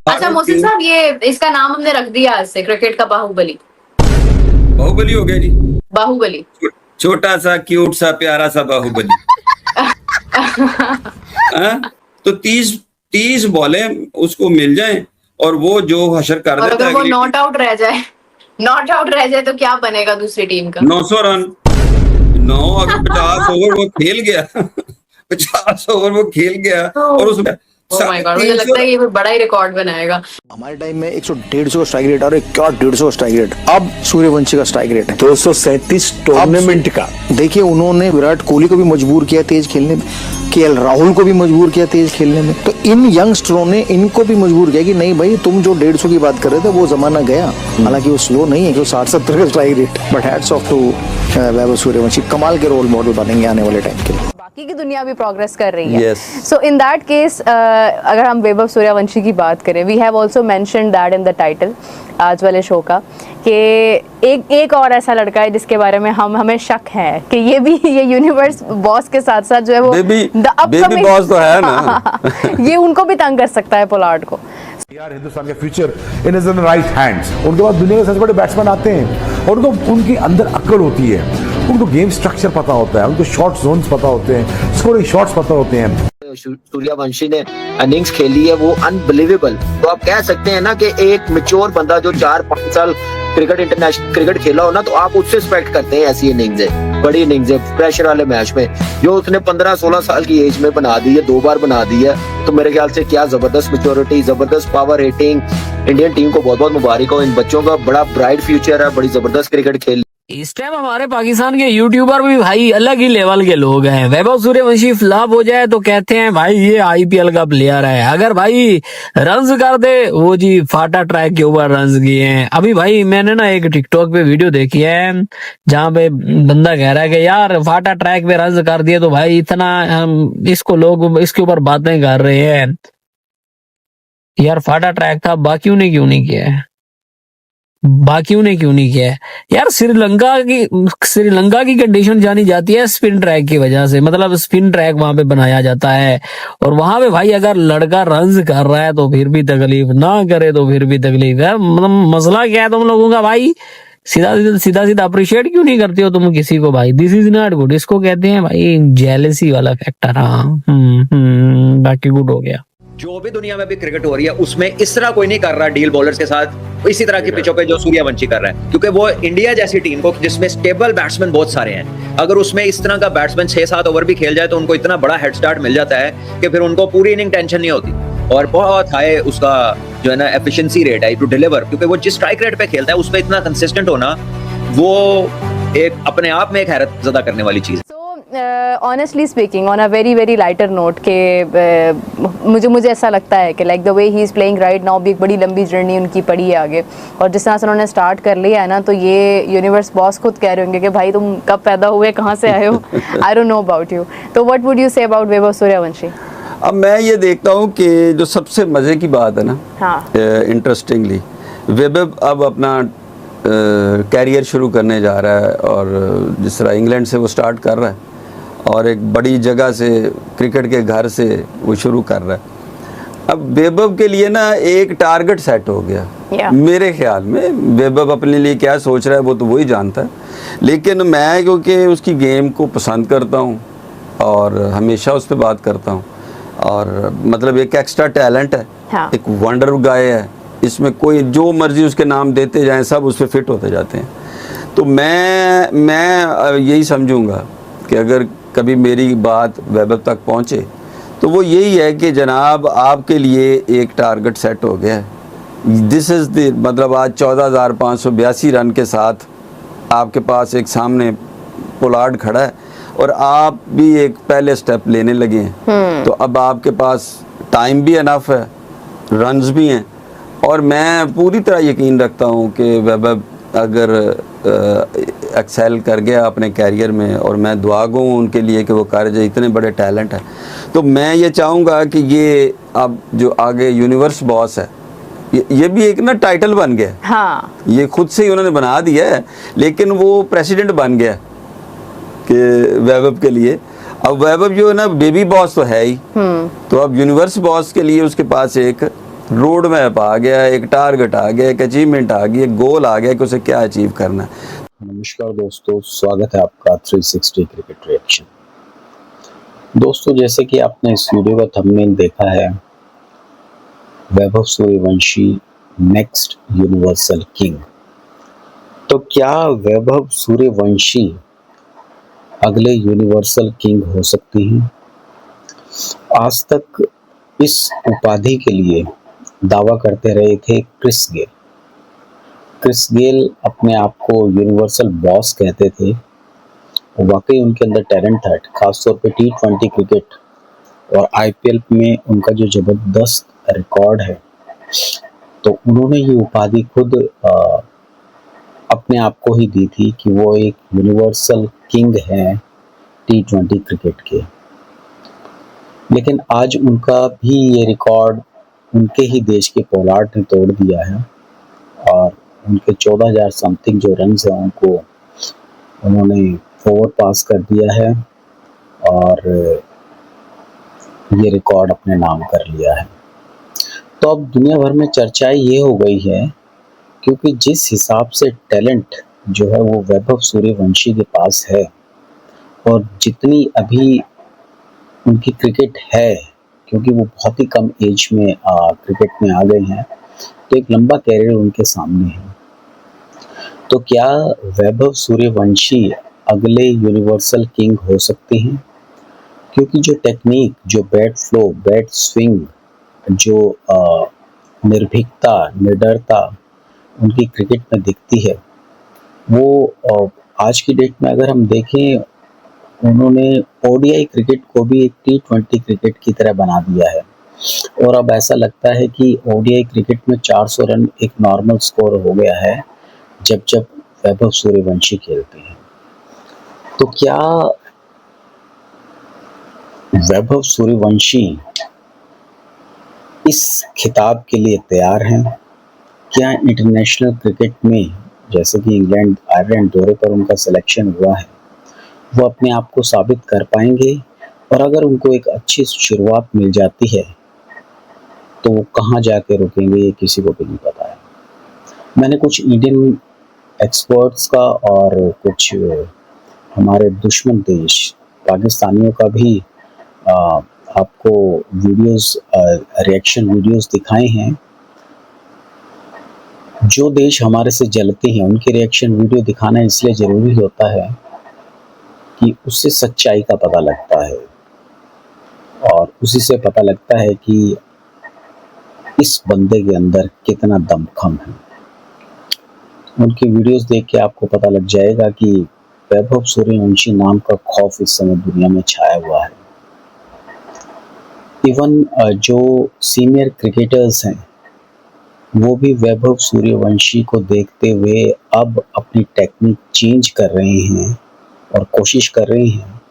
अच्छा मोहसिन साहब, ये इसका नाम हमने रख दिया आज से, क्रिकेट का बाहुबली। बाहुबली हो गया जी। बाहुबली। छोटा सा क्यूट सा प्यारा सा बाहुबली। हाँ? तो 30 बॉलें उसको मिल जाएं और वो जो हशर कर और देता अगर है वो अगली नॉट आउट रह जाए, नॉट आउट रह जाए तो क्या बनेगा दूसरी टीम का? 900 रन। 9 अगर 50 ओवर वो खेल गया 50 ओवर वो खेल गया और उसमें ओह माय गॉड, मुझे लगता है ये कोई बड़ा ही रिकॉर्ड बनाएगा। हमारे टाइम में 150 का स्ट्राइक रेट, और क्या 150 का स्ट्राइक रेट। अब सूर्यवंशी का स्ट्राइक रेट है 237 टूर्नामेंट का। देखिए, उन्होंने विराट कोहली को भी मजबूर किया तेज खेलने में, केएल राहुल को भी मजबूर किया तेज खेलने में। तो इन यंगस्टरों ने इनको भी मजबूर किया कि नहीं भाई, तुम जो 150 की बात कर रहे थे वो जमाना गया। हालांकि वो स्लो नहीं है, कि 60-70 का strike rate, but hats off to Vaibhav Suryavanshi. कमाल के रोल मॉडल बनेंगे आने वाले टाइम के लिए। बाकी की दुनिया भी प्रोग्रेस कर रही है। Yes. So in that case अगर हम वैभव सूर्यवंशी की बात करें, we have also mentioned that in the title आज वाले शो का, कि एक और ऐसा लड़का है जिसके बारे में हमें शक है कि ये यूनिवर्स बॉस के साथ साथ जो है वो बेबी बॉस तो है ना। ये उनको भी तंग कर सकता है पोलार्ड को। यार, हिंदुस्तान के future in his right hands. उनके बाद दुनिया के सबसे बड़े बैट्समैन आते हैं और उनको उनके अंदर अक्ल होती है, उनको गेम स्ट्रक्चर पता होता है, उनको शॉर्ट जोन्स पता होते हैं, स्कोरिंग शॉट्स पता होते हैं। सूर्यवंशी ने इनिंग्स खेली है वो अनबिलीवेबल। तो आप कह सकते हैं ना कि एक मैच्योर बंदा जो 4-5 साल इंटरनेशनल क्रिकेट खेला हो ना, तो आप उससे एक्सपेक्ट करते हैं ऐसी इनिंग्स है, बड़ी इनिंग्स है प्रेशर वाले मैच में, जो उसने 15-16 साल की एज में बना दी है, 2 बार बना दी है। तो मेरे ख्याल से क्या जबरदस्त मैच्योरिटी, जबरदस्त पावर हिटिंग। इंडियन टीम को बहुत बहुत मुबारक हो, इन बच्चों का बड़ा ब्राइट फ्यूचर है, बड़ी जबरदस्त क्रिकेट खेल। इस टाइम हमारे पाकिस्तान के यूट्यूबर भी भाई अलग ही लेवल के लोग हैं। वैभव सूर्यवंशी फ्लॉप हो जाए तो कहते हैं भाई ये आईपीएल का प्लेयर है, अगर भाई रन्स कर दे वो जी फाटा ट्रैक के ऊपर रन्स किए हैं। अभी भाई मैंने ना एक टिकटॉक पे वीडियो देखी है जहाँ पे बंदा कह रहा है कि यार फाटा ट्रैक पे रन्स कर दिए तो भाई इतना इसको लोग इसके ऊपर बातें कर रहे हैं। यार फाटा ट्रैक था, बाकियों ने क्यों नहीं किया है? बाकियों ने क्यों नहीं किया है? यार श्रीलंका की कंडीशन जानी जाती है स्पिन ट्रैक की वजह से, मतलब स्पिन ट्रैक वहां पे बनाया जाता है और वहां पे भाई अगर लड़का रन्स कर रहा है तो फिर भी तकलीफ, ना करे तो फिर भी तकलीफ है। मतलब मसला क्या है तुम लोगों का भाई? सीधा अप्रिशिएट क्यों नहीं करते हो तुम किसी को भाई? This is not good. इसको कहते हैं भाई जेलसी वाला फैक्टर। हाँ बाकी गुड हो गया। जो भी दुनिया में भी क्रिकेट हो रही है उसमें इस तरह कोई नहीं कर रहा डील बॉलर्स के साथ इसी तरह की पिचों पे जो सूर्यवंशी कर रहा है, क्योंकि वो इंडिया जैसी टीम को जिसमें स्टेबल बैट्समैन बहुत सारे हैं, अगर उसमें इस तरह का बैट्समैन 6-7 ओवर भी खेल जाए तो उनको इतना बड़ा हेड स्टार्ट मिल जाता है कि फिर उनको पूरी इनिंग टेंशन नहीं होती और बहुत हाई उसका जो है ना एफिशिएंसी रेट है टू डिलीवर, क्योंकि वो जिस स्ट्राइक रेट पे खेलता है उस पर इतना कंसिस्टेंट होना वो एक अपने आप में एक हैरत ज़दा करने वाली चीज है। Honestly speaking on a very very lighter note के मुझे ऐसा लगता है कि like the way he is playing right now भी एक बड़ी लंबी जर्नी उनकी पड़ी है आगे, और जिस तरह से उन्होंने स्टार्ट कर लिया है ना, तो ये यूनिवर्स बॉस खुद कह रहे होंगे कि भाई तुम कब पैदा हुए, कहाँ से आए हो, I don't know about you. तो what would you say about Vaibhav Suryavanshi? अब मैं ये देखता हूँ कि जो सबसे मजे की बात है ना, हाँ, इंटरेस्टिंगली वैभव अब अपना कैरियर शुरू करने जा रहा है और जिस तरह इंग्लैंड से वो स्टार्ट कर रहा है और एक बड़ी जगह से क्रिकेट के घर से वो शुरू कर रहा है। अब वैभव के लिए ना एक टारगेट सेट हो गया। मेरे ख्याल में वैभव अपने लिए क्या सोच रहा है वो तो वही जानता है, लेकिन मैं क्योंकि उसकी गेम को पसंद करता हूँ और हमेशा उस पर बात करता हूँ, और मतलब एक एक्स्ट्रा टैलेंट है, हाँ। एक वंडर गाय है, इसमें कोई जो मर्जी उसके नाम देते जाएं सब उस पर फिट होते जाते हैं। तो मैं यही समझूंगा कि अगर कभी मेरी बात वैभव तक पहुंचे तो वो यही है कि जनाब आपके लिए एक टारगेट सेट हो गया है। दिस इज़ द मतलब आज 14,582 रन के साथ आपके पास एक सामने पोलार्ड खड़ा है और आप भी एक पहले स्टेप लेने लगे हैं। तो अब आपके पास टाइम भी इनफ है, रन्स भी हैं, और मैं पूरी तरह यकीन रखता हूँ कि वैभव अगर एक्सेल कर गया अपने कैरियर में, और मैं दुआ गो हूँ उनके लिए कि वो कर जाए, इतने बड़े टैलेंट है। तो मैं ये चाहूँगा कि ये अब जो आगे यूनिवर्स बॉस है ये भी एक ना टाइटल बन गया। हाँ, ये खुद से ही उन्होंने बना दिया है, लेकिन वो प्रेसिडेंट बन गया कि वैभव के लिए। अब वैभव जो है ना बेबी बॉस तो है ही, तो अब यूनिवर्स बॉस के लिए उसके पास एक रोड मैप आ गया, एक टारगेट आ गया, एक अचीवमेंट आ गई, एक गोल आ गया कि उसे क्या अचीव करना है। नमस्कार दोस्तों, स्वागत है आपका 360 क्रिकेट रिएक्शन। दोस्तों, जैसे कि आपने इस वीडियो का थंबनेल देखा है, Vaibhav Suryavanshi next universal king. तो क्या वैभव सूर्यवंशी अगले यूनिवर्सल किंग हो सकती हैं? आज तक इस उपाधि के लिए दावा करते रहे थे क्रिस गेल। क्रिस गेल अपने आप को यूनिवर्सल बॉस कहते थे। वाकई उनके अंदर टैलेंट था, खासतौर पे T20 क्रिकेट और IPL में उनका जो ज़बरदस्त रिकॉर्ड है, तो उन्होंने ये उपाधि खुद अपने आप को ही दी थी कि वो एक यूनिवर्सल किंग हैं T20 क्रिकेट के। लेकिन आज उनका भी ये रिकॉर्ड उनके ही देश के पोलार्ड ने तोड़ दिया है और उनके 14,000 समथिंग जो रन्स हैं उनको उन्होंने ओवर पास कर दिया है और ये रिकॉर्ड अपने नाम कर लिया है। तो अब दुनिया भर में चर्चाएं ये हो गई है, क्योंकि जिस हिसाब से टैलेंट जो है वो वैभव सूर्यवंशी के पास है और जितनी अभी उनकी क्रिकेट है, क्योंकि वो बहुत ही कम एज में क्रिकेट में आ गए हैं, तो एक लंबा कैरियर उनके सामने है। तो क्या वैभव सूर्यवंशी अगले यूनिवर्सल किंग हो सकते हैं? क्योंकि जो टेक्निक, जो बैट फ्लो, बैट स्विंग, जो निर्भीकता, निडरता उनकी क्रिकेट में दिखती है, वो आज की डेट में अगर हम देखें, उन्होंने ODI क्रिकेट को भी एक T20 क्रिकेट की तरह बना दिया है और अब ऐसा लगता है कि ODI क्रिकेट में 400 रन एक नॉर्मल स्कोर हो गया है जब वैभव सूर्यवंशी खेलते हैं। तो क्या वैभव सूर्यवंशी इस खिताब के लिए तैयार हैं? क्या इंटरनेशनल क्रिकेट में, जैसे कि इंग्लैंड आयरलैंड दौरे पर उनका सिलेक्शन हुआ है, वो अपने आप को साबित कर पाएंगे? और अगर उनको एक अच्छी शुरुआत मिल जाती है तो वो कहाँ जाके रुकेंगे, ये किसी को भी नहीं पता है। मैंने कुछ इंडियन एक्सपर्ट्स का और कुछ हमारे दुश्मन देश पाकिस्तानियों का भी आपको वीडियोस, रिएक्शन वीडियोस दिखाए हैं। जो देश हमारे से जलते हैं उनके रिएक्शन वीडियो दिखाना इसलिए ज़रूरी होता है कि उससे सच्चाई का पता लगता है और उसी से पता लगता है कि इस बंदे के अंदर कितना दमखम है। उनकी वीडियोस देख के आपको पता लग जाएगा कि वैभव सूर्यवंशी नाम का खौफ इस समय दुनिया में छाया हुआ है। इवन जो सीनियर क्रिकेटर्स हैं वो भी वैभव सूर्यवंशी को देखते हुए अब अपनी टेक्निक चेंज कर रहे हैं और कोशिश कर रहे हैं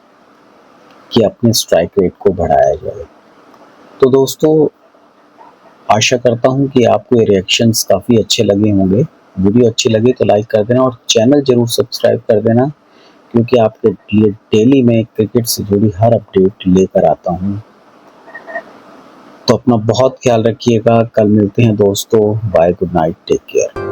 कि अपने स्ट्राइक रेट को बढ़ाया जाए। तो दोस्तों, आशा करता हूं कि आपको ये रिएक्शंस काफ़ी अच्छे लगे होंगे। वीडियो अच्छी लगे तो लाइक कर देना और चैनल ज़रूर सब्सक्राइब कर देना, क्योंकि आपके लिए डेली मैं क्रिकेट से जुड़ी हर अपडेट लेकर आता हूं। तो अपना बहुत ख्याल रखिएगा। कल मिलते हैं दोस्तों। Bye, good night, take care.